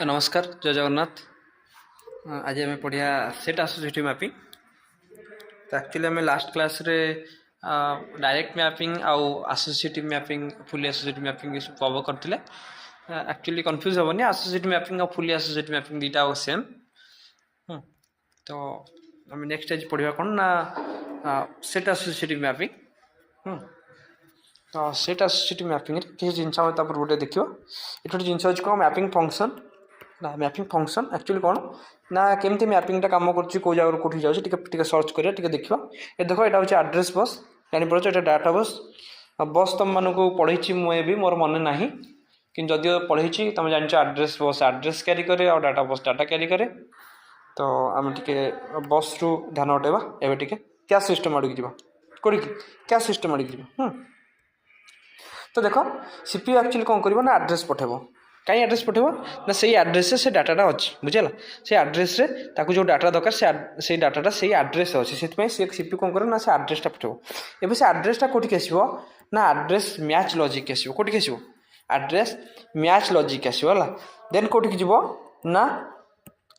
नमस्कार जय जगन्नाथ। आज आम पढ़िया सेट एसोसिएटिव मैपिंग। तो एक्चुअली आम लास्ट क्लास रे डायरेक्ट मैपिंग आउ associative mapping fully associative mapping cover करते। एक्चुअली कंफ्यूज हेनी एसोसिएटिव मैपिंग और फुली एसोसिएटिव मैपिंग दुईटा सेम। तो आम नेक्स्ट आज पढ़ा कौन ना सेट एसोसिएटिव मैपिंग। तो सेट एसोसिएटिव मैपिंग किसी जिनस गोटे देखिए ये गोटे जिनस अच्छी कौन मैपिंग फंक्शन ना मैपिंग फंक्शन एक्चुअली कौन ना केमती मैपिंगटा कम कर जगह कौटी जाऊँगी सर्च करा देखा ये देख यहाँ हूँ आड्रेस बस जानीपार ये डाटा बस बस तुम मानक पढ़ी मुझे मोर मन ना कि जदिव पढ़ी तुम जान आड्रेस बस आड्रेस क्यारी करे और डाटा बस डाटा क्यारी करे। तो आम टे बस रु ध्यान हटेबा एवं टे क्या सिस्टम आड़ की कौटी क्या सिस्टम आड़ की। तो देख सीपीयू एक्चुअली कौन कर आड्रेस पठेब कहीं आड्रेस पठेब ना से आड्रेस से डाटा अच्छी बुझेगा से आड्रेस जो डाटा दरकार से डाटा से आड्रेस अच्छी से सीपीयू कौन कर से आड्रेसटा पठेब। एवं से आड्रेसटा कौटी आसो ना आड्रेस मैच लॉजिक आसो कौटी आसो आड्रेस मैच लॉजिक आसो है देन कौटी जीव ना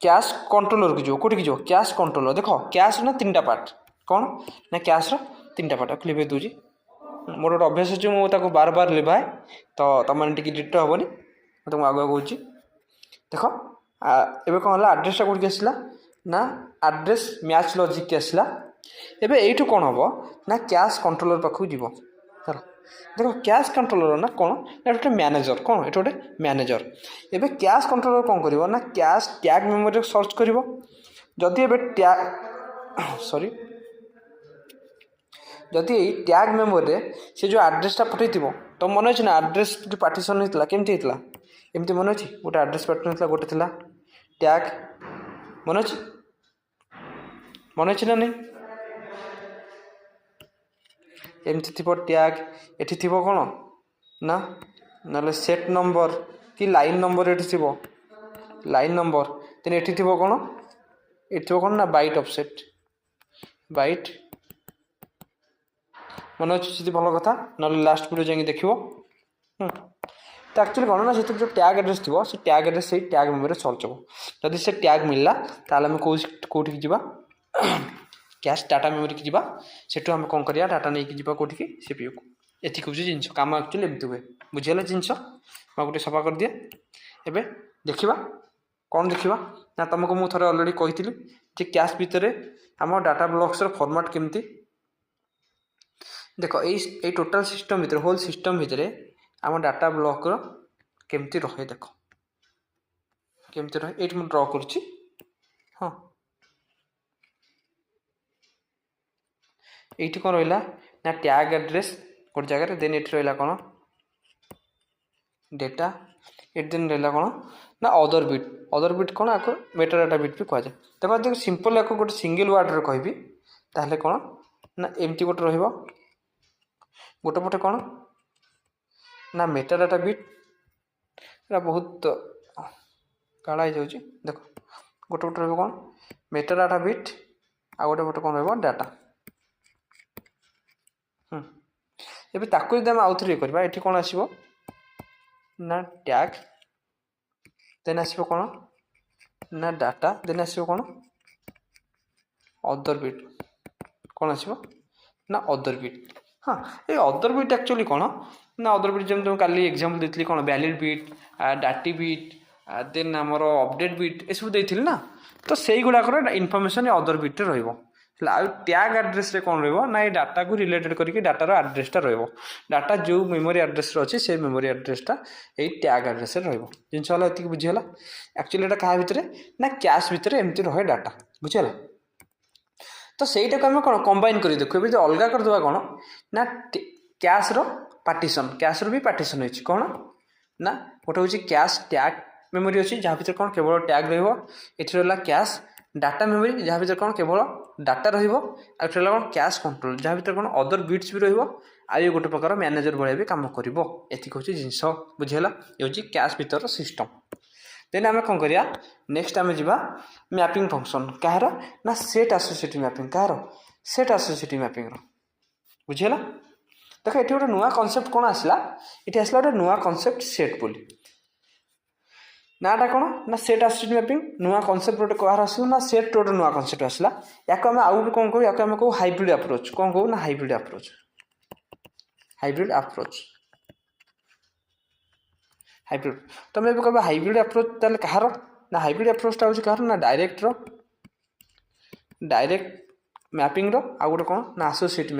कैश कंट्रोलर को जीव कौटी जीव कैश कंट्रोलर देख कैश ना तीन पार्ट कौन ना कैश तीन पार्ट क्लिप दूसरी मोर गोटे अभ्यास अच्छे मुझे बार बार लिभाए तो तुम मैंने डिट हेनी तुमको आगे कौच देख एवं कौन है आड्रेसटा कौटी आसला ना आड्रेस मैच लॉजिक आसला एवं यू कौन हम ना कैश कंट्रोलर पाखक जीव देख कैश कंट्रोलर ना कौन ना गोटे मैनेजर कौन ये गोटे मैनेजर एवं कैश कंट्रोलर कौन कर ना कैश टैग मेमोरी सर्च कर जदि एवं टैग सॉरी जदि टैग मेमोरी से जो आड्रेसटा पठे तो मन अच्छे ना आड्रेस जो पार्टीशन होता केमती होता एमती मन अच्छी गोटे आड्रेस पार्टीशन होता गोटे थी टैग मन अच्छी ना नहीं एमती थी टैग एटी थी कौन ना ना सेट नंबर कि लाइन नंबर ये थी लाइन नंबर देन एटी थी कौन ये कौन ना बाइट ऑफसेट बाइट मन अच्छी भल कथा ना लास्ट वीडियो जाए देख। तो एक्चुअली कौन ना से जो टैग एड्रेस थी से टैग एड्रेस से टैग मेमोरी सर्च हो जदि से टैग मिलला ताले आम कौटी जा कैश डाटा मेमोरी की जीवा सेठू आम कौन करिया डाटा नहीं की कौटी की सीपीयू को एति हूँ जिनस कम एक्चुअली एमती हुए बुझीगला जिनस गोटे सफा कर दिए एवं देखा कौन देखा ना तुमको मुझे थे अलरेडी कही कैश भितर आम डाटा ब्लॉक्स फॉर्मेट केमती देख ये टोटाल सिस्टम भितर होल सिस्टम भितर आम डाटा ब्लॉक केमती रहे देख केमती रहे ये मुझे ड्र कर हाँ ये कौन रहा ना टैग एड्रेस गोटे जगह देन ये रहा कौन डेटा ये दिन रहा कौन ना अदर बिट कौन आपको मेटा डाटा बिट भी कहुए देखो देख सिंपल आपको गोटे सिंगल वार्ड कहबी ताहले कौन ना एमती गोटे रहा गोटे पटे कौन ना मेटा डाटा बिट बहुत काला हो जाऊँगी देख गोटे पटे रहा कौन मेटा डाटा बिट आ गोटे पटे कौन रहा डाटा एवं ताकू जब आउ थे करवा ये कौन आसो ना टैग देन आसो कौन ना डाटा देन आसो कौन अदर बिट कौन आसो ना अदर बिट। हाँ ये अदर बिट एक्चुअली कौन ना अदर बिट जब तुम काली एग्जांपल देती कौन वैलिड बिट डाटी बिट देन आमर अपडेट बिट ये सब देती ना तो से गुड़ाक इनफर्मेशन अदर बिट रही टैग एड्रेस रे कौन रहा ना ये डाटा को रिलेटेड करके डाटार आड्रेसटा डाटा जो मेमोरी एड्रेस अच्छे से मेमोरी एड्रेसटा ये टैग एड्रेस जिनस ये बुझीगला एक्चुअली यहाँ क्या भितर ना कैश भितर एमती रहे डाटा बुझीगला। तो सहीटा को आम कौन कंबाइन कर देखो ये अलग करदे कौन ना कैश पार्टीशन कैश भी पार्टीशन होती कौन ना गोटे हूँ कैश टैग मेमोरी अच्छी जहाँ भर कौन केवल टैग रहा कैश डाटा मेमोरी जहाँ भर कौन केवल डाटा रहा कौन कैश कंट्रोल जहाँ भर कौन अदर बिट्स भी रही गोटे प्रकार मैनेजर भाई भी कम कर हूँ जिनस बुझीगला ये हूँ कैश भितर सिस्टम। देन आम कौन करिया नेक्स्ट आम जा मैपिंग फंक्शन कहार ना सेट एसोसिएटिव मैपिंग कहार सेट एसोसिएटिव मैपिंग बुझीगला। देख ये गोटे नुआ कनसेप्ट कौन आसला ये आसला गोटे नुआ कनसेप्ट सेट बोली नाटा कौन ना सेट एसोसिएटिव मैपिंग नुआ कॉन्सेप्ट गोटे कहार आसला ना सेट गोटे नुआ कॉन्सेप्ट आसला या आउ कौन कहू या कहू हाइब्रिड अप्रोच कौन कहू ना हाइब्रिड अप्रोच हाइब्रिड तुम ये कह हाइब्रिड अप्रोच ताले कहार ना हाइब्रिड अप्रोचटा हूँ कहार ना डायरेक्ट मैपिंग रो आ गोटे कौन ना एसोसिएटिव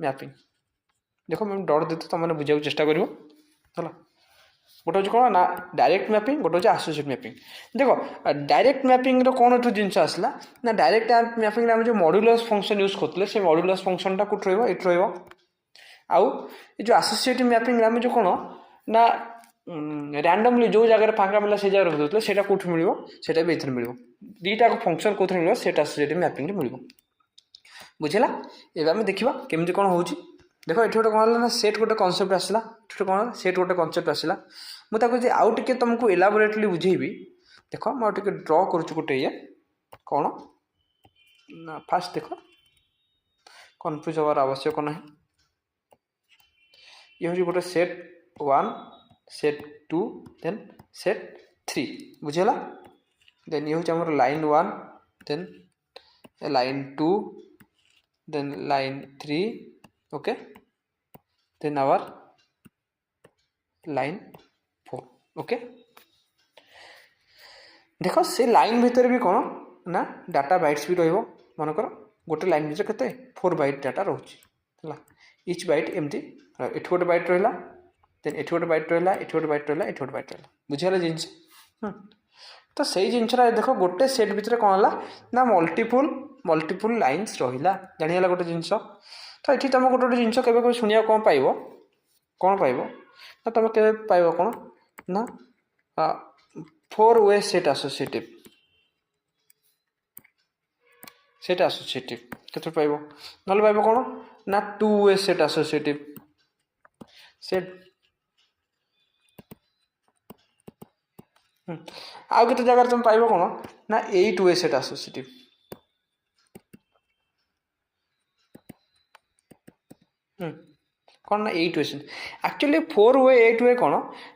मैपिंग देखो मैं डर देते तुमने बुझा चेष्टा कर गोटे हूँ कौन ना डायरेक्ट मैपिंग गोटे हूँ एसोसिएटिव मैपिंग देख डायरेक्ट मैपिंग कौन एठू जिन आसला ना डायरेक्ट मैपिंग आम जो मॉड्यूलस फंक्शन यूज करते से मॉड्यूलस फंक्शनटा कौट रही आउ जो एसोसिएटिव मैपिंग आम जो कौन ना रैंडमली जो जगह फांका मिला से जगह रखते से कौट मिल से भी मिल दीटा फंक्शन कौन मिल से एसोसिएटिव मैपिंग मिल बुझेगा ये आम देखा केमती कौन हो देख ये गोटे कौन ना सेट गोटे कनसेप्ट आसला कौन सेट गोटे कनसेप्ट आसला मुझे आउ टे तुमको एलाबोरेटली बुझेबी देख मुझे ड्र करुच्ची गोटे ये कौन ना फास्ट देख कन्फ्यूज हबार आवश्यक ना ये हूँ गोटे सेट 1 सेट 2 देन सेट 3 बुझेगा देन ये हूँ आम line 1 then line 2 then line 3 okay then our line 4 okay देख से लाइन भितर भी कौन ना डाटा बाइट्स भी रही मनकर गोटे लाइन भितर केते 4 बाइट डाटा रोचे इच बाइट एमती एठी गोटे बाइट रहा देन एठी गोटे बाइट रहा एठी गोटे बाइट रहा एठी गोटे बाइट रहा बुझीगला जिनस तो सही जिनसा देख गोटे सेट भितर कौन है ना मल्टीपुल लाइन्स रहा जानीगला गोटे जिनस तो ये तुम गोटे गोटे जिनस के शुणा कौन पाइब ना तुम के पाइब कौन ना 4 वे सेट एसोसिएटिव केते पाइब ना पाइब कौन ना 2 वे सेट एसोसिएटिव सेट आउ केते जगह तुम पाइब कौन ना 8 वे सेट एसोसिएटिव कौन ना 8 वे एक्चुअली 4 वे 8 वे कौन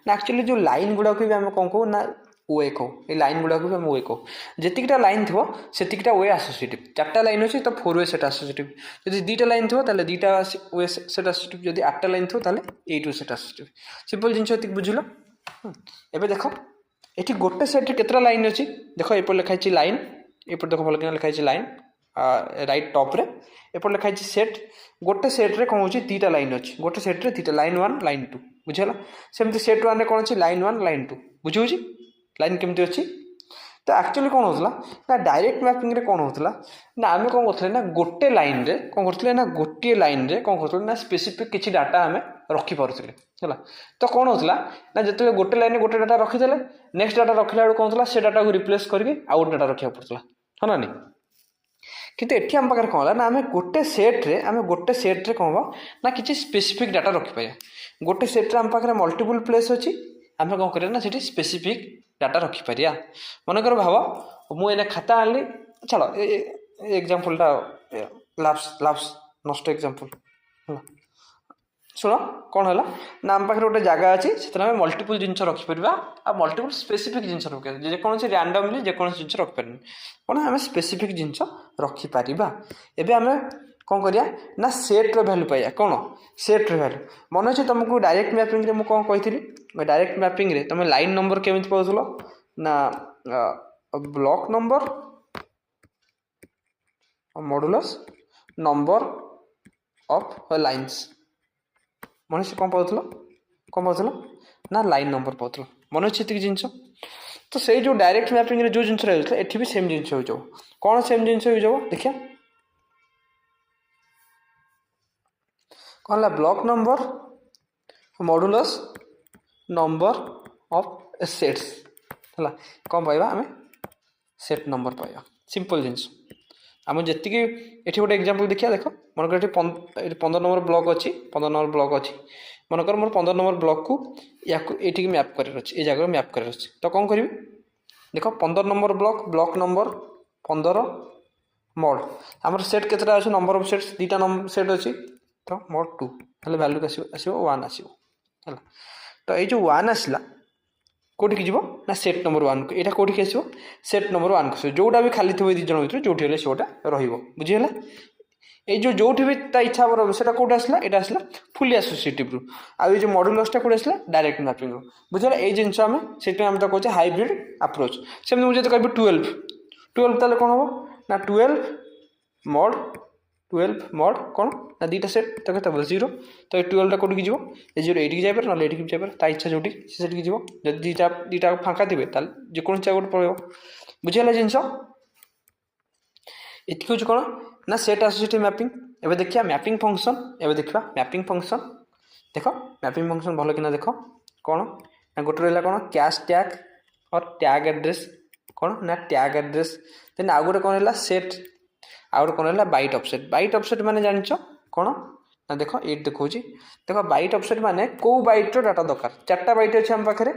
ना एक्चुअली जो लाइन गुड़ा को भी आम कौन कहू ना वे कहू ये लाइन गुड़ा को भी आम वे कहू जीटा लाइन थो सेतिकटा वे एसोसिएटिव 4टा लाइन अच्छी तो 4 वे सेट एसोसिएटिव जब 2टा लाइन थो ताले 2टा वे सेट एसोसिएटिव जब 8टा लाइन थो ताले 8 वे सेट एसोसिएटिव सिंपल जिनस ये बुझल एबे देख ये गोटे सेट केतरा लाइन अच्छी देख एपट लिखाई लाइन एपट देख भल लिखाई लाइन राइट टॉप रे एपट लिखाई सेट गोटे सेट्रे कौन हो 2टा लाइन अच्छी गोटे सेट्रे 2टा लाइन 1 लाइन 2 बुझेगा सेमती सेट 1 कौन अच्छी लाइन 1 लाइन 2 बुझे लाइन केमती अच्छी तो एक्चुअली कौन होता ना डायरेक्ट मैपिंग रे कौन होता ना आम कौन करते ना गोटे लाइन रे कौन करते ना गोटे लाइन रे कौन करते ना स्पेसिफिक किसी डाटा आम रखिपे है तो कौन होता ना जो गोटे लाइन गोटे डाटा रखीदे नेक्स्ट डाटा रखला कौन होता से डाटा को रिप्लेस करके आउ गोटे डाटा रखा पड़ता है ना नहीं किंतु एठी आम पाखे कौन है ना आम गोटे सेट्रे कौन हम ना किसी स्पेसिफिक डाटा रखिपारे गोटे सेट्रे आम पाखे मल्टीपल प्लेस अच्छी आम कौन करें ना से स्पेसिफिक डाटा रखिपर मनकर भाव मुझे खाता आनी छाड़ एग्जाम्पलटा लाप्स नष्ट एग्जाम्पल शुण कौन है ना आम पाखे गोटे जगह अच्छी से मल्टीपल जिन रखिपर आ मल्टीपल स्पेसिफिक जिन रखा जेकोसी रैंडमली जेकोसी जिन रखिपार कौन आम स्पेसिफिक जिन रखिपर एवं आम कौन करिया ना सेट्र भैल्यू पाइया कौन सेट्र भैल्यू मन अच्छे तुमको डायरेक्ट मैपिंग रे कौन कही डायरेक्ट मैपिंग रे तुम लाइन नंबर केमी पाउल ना block number modulus number of lines मन से कौन पाउल ना लाइन नंबर पाउल मन अच्छे जिनस तो से जो डायरेक्ट मैपिंग रे जो जिन रही एठी भी सेम जिन हो कौन सेम जिन हो देखिए कौन block number modulus number of sets है कौन पाइबा आम सेट नंबर पाइबा सिंपल जिनस आम जी ये गोटे एग्जांपल देखिए देख मनकर 15 नंबर ब्लॉक अच्छी 15 नंबर ब्लॉक अच्छी मनकर मोर 15 नंबर ब्लॉक को ये मैप कर ये जगह मैप कर तो कौन करी देख 15 नंबर ब्लॉक नंबर 15 मोड आम सेट के अच्छे नंबर ऑफ सेट्स 2टा नंबर सेट अच्छी तो मोड 2 हेल्ले भैल्यू आसो 1 आसो है तो ये जो 1 आसला कौटिक जीव ना सेट नंबर 1 को यहाँ कौटिक आसो सेट नंबर 1 को जोटा भी खाली थी दिज भर जो सेटा रुझीगला ये जो भी ता इच्छा से कौट आसला यहाँ आसला फुली एसोसिएटिव रु आ जो मॉड्यूलसटा कौट आसला डायरेक्ट मैपिंग रु बुझेगा ये जिन आम से कहे हाइब्रिड अप्रोच सेमती मुझे कह 12 ताले कौन हम ना 12 मॉड कौन ना दीटा सेट तो कहते 0 तो ये 12 टा कौटिक जीव ये 0 ये जापर ना ये जापर ता इच्छा जो से जीव जब दीटा फाँका थे जेको गोटे पड़े बुझेगा जिन ये हूँ कौन ना सेट एसोसिएटिव मैपिंग एवं देखिए मैपिंग फंक्शन एवं देखा मैपिंग फंक्शन देख मैपिंग फंक्शन भल कि देख कौन ना गोटे रहा कौन कैश टैग और टैग एड्रेस कौन ना टैग एड्रेस देन आउ गोटे कौन है सेट आउ गोटे कौन है बाइट ऑफसेट माने जान कौन ना देख ये देखा देख बाइट ऑफसेट माने कौ बाइट्र डाटा दरकार 4टा बाइट अच्छे आम पाखे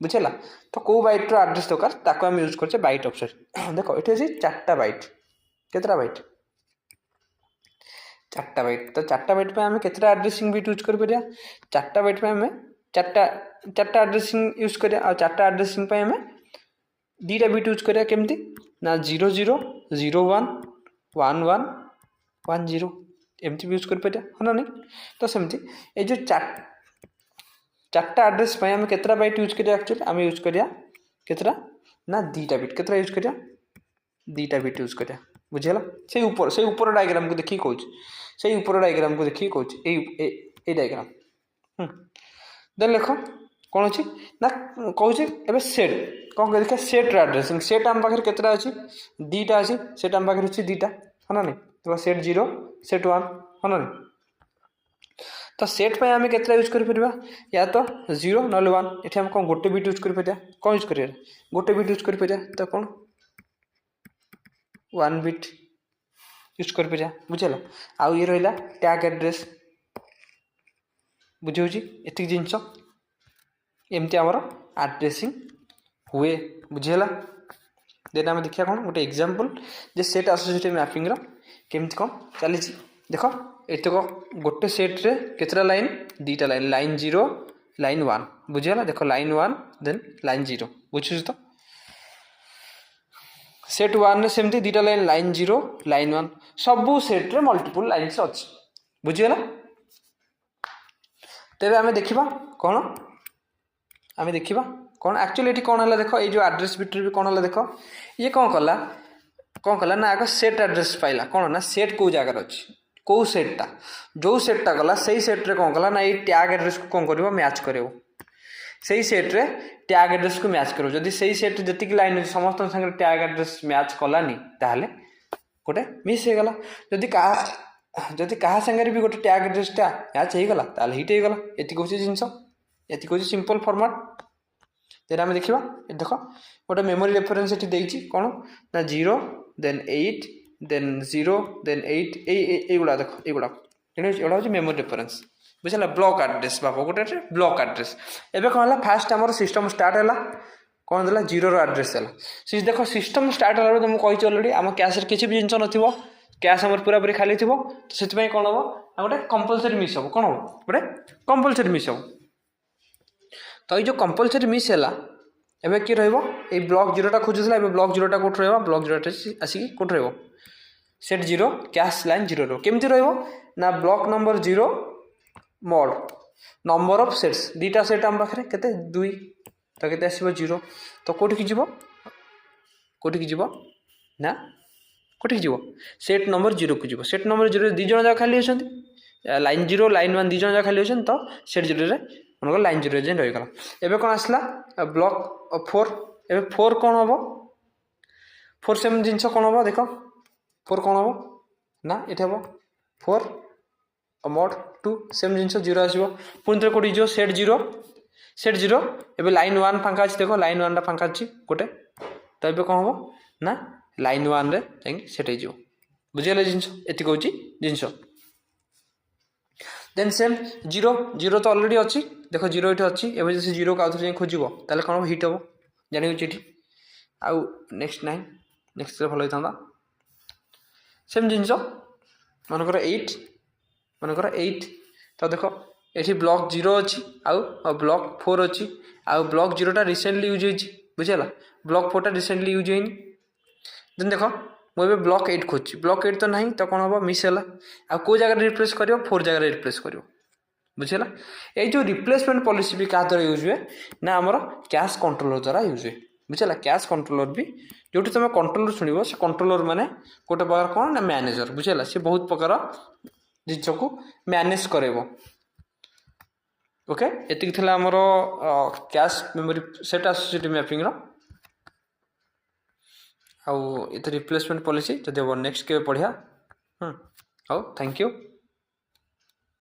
बुझेगा तो कौ बाइट्र आड्रेस दरकार ताको आम यूज करछे बाइट ऑफसेट देख ये अच्छी 4टा बाइट केतटा बाइट 4टा बाइट तो 4टा बाइट पे आम केतटा एड्रेसिंग बिट यूज कर 4टा बाइट पे आम 4टा एड्रेसिंग यूज कर 4टा एड्रेसिंग पे आम 2टा बिट यूज करिया केमती ना 00 01 11 10 एमती यूज कर हाँ ना नहीं तो सेमती ये जो 4टा एड्रेस पे आम केतटा बाइट यूज करिया एक्चुअली आम यूज करिया केतटा ना 2टा बिट केतटा यूज करिया 2टा बिट यूज करिया बुझेगा से ऊपर डायग्राम को देखिए कौच से ऊपर डायग्राम को देखिए कौच ये डायग्राम देन लिख कौन अच्छी ना कौच ए सेट कौन कह देखिए सेट एड्रेसिंग सेट आम पाखे केतटा अच्छी 2टा अच्छी सेट आम पाखे अच्छी 2टा हाँ ना नहीं तो सेट 0 सेट 1 हाँ ना नहीं तो सेट पे आम केतटा यूज कर या तो 0 ना 1 ये आम कौन गोटे बिट यूज कर कौन यूज कर गोटे बिट यूज कर तो कौन 1 बिट यूज कर बुझेगा आउ ये रहा टैग एड्रेस बुझे एति जिनस एमती आमर एड्रेसिंग हुए बुझेगा देन आम देखिए कौन गोटे एग्जांपल जे सेट एसोसिएटिव मैपिंग केमती कौन चली देख एतक गोटे सेट्रे केतटा लाइन 2टा लाइन लाइन 0 लाइन 1 बुझेगा देख लाइन 1 देन लाइन 0 बुझे तो सेट 1 रे सेमती 2टा लाइन लाइन 0 लाइन 1 सबू सेट्रे मल्टीपल लाइन्स अच्छी बुझीगला तेरे आम देखा कौन आम देखा कौन एक्चुअली ये कौन है देख ये जो एड्रेस बिट्रे भी कौन है देख ये कौन कला ना आग सेट एड्रेस पाइला कौन ना सेट कौ जगार अच्छी कौ सेट्टा जो सेट्टा गला से सेट्रे कौन कला ना ये टैग एड्रेस को कौन कर मैच कर से सेट्रे टैग एड्रेस को मैच करो जदि से सेट जी लाइन अच्छी समस्त सागर टैग एड्रेस मैच कलानी ताहले गोटे मिस हो गला जदि क्या सागर भी गोटे टैग एड्रेसटा मैच हो गला ताहले हिट हो गला ये हूँ जिनस ये हूँ सिंपल फॉर्मेट देन आम देखा देख गोटे मेमोरी रेफरेंस ये कौन ना 0 देन 8 देन 0 देन 8 ये देख ये हूँ मेमोरी रेफरेंस बुझे ब्लॉक एड्रेस बाप गोटे ब्लॉक एड्रेस एवं कौन है फास्ट आम सिस्टम स्टार्ट है कौन देला 0 एड्रेस है देख सिस्टम स्टार्ट है तुमको कही अलरेडी आम कैश किसी भी जिन ना कैश आम पूरा पूरी खाली थी तो से कौन हम गोटे कंपलसरी मिस हम कौन हम गोटे कंपलसरी मिस हम तो ये कंपलसरी मिस है एवं किए रही ब्लॉक 0टा खोजुला ब्लॉक 0टा कौट रहा ब्लॉक 0टा आसिक कौट रहा सेट 0 कैश लाइन 0 केमती रहा block number 0 mode number of sets 2टा सेट आम पाखे केते 2 तो केते आसीबो 0 तो कोठी की जीवो ना कोठी जीवो सेट नंबर 0 को जीवो सेट नंबर 0 2 जन जा खाली होछंती लाइन 0 लाइन 1 2 जन जा खाली होछन तो सेट 0 रे मनक लाइन 0 जे रही गला एबे कोन आसला ब्लॉक 4 एबे 4 कोन हबो 4 सेम जिंस कोन हबो देखो 4 कोन हबो ना एथे हबो 4 मोड 2 सेम जिनस 0 आसो पुणी थे कौटी जो सेट 0 एवं लाइन 1 फांका अच्छी देख लाइन 1 फांका अच्छी गोटे तो ये कौन हम ना लाइन 1 रे जाकि सेट हो बुझीगला जिनस ये हूँ जिनस देन सेम 0 तो अलरेडी अच्छी देख 0 ये अच्छी एवं जैसे 0 को आउे खोजो ताले कौन हम हिट हम जानी ये आउ नेक्स्ट 9 नेक्स्ट भल होता सेम जिनस मनकर 8 तो देख ये ब्लॉक 0 अच्छी आउ ब्लॉक 4 अच्छी आउ ब्लॉक 0टा रिसेंटली यूज होती बुझेगा ब्लॉक 4टा रिसेंटली यूज होनी देन देख मुझे ब्लॉक 8 खोजी ब्लॉक 8 तो ना तो कौन हम मिस है आ कौ जगह रिप्लेस कर 4 जगह रिप्लेस कर बुझेगा ये जो रिप्लेसमेंट पॉलिसी भी क्या द्वारा यूज हुए ना आमर कैश कंट्रोलर द्वारा यूज हुए बुझेगा कैश कंट्रोलर भी जो तुम कंट्रोलर शुण से कंट्रोलर माने गोटे प्रकार कौन ना मैनेजर बुझेगा सी बहुत प्रकार जिस को मैनेज करेब ओके ये आमर cache memory set associative mapping आउ ये रिप्लेसमेंट पॉलिसी जब हम नेक्स्ट के पढ़िया हाँ थैंक यू।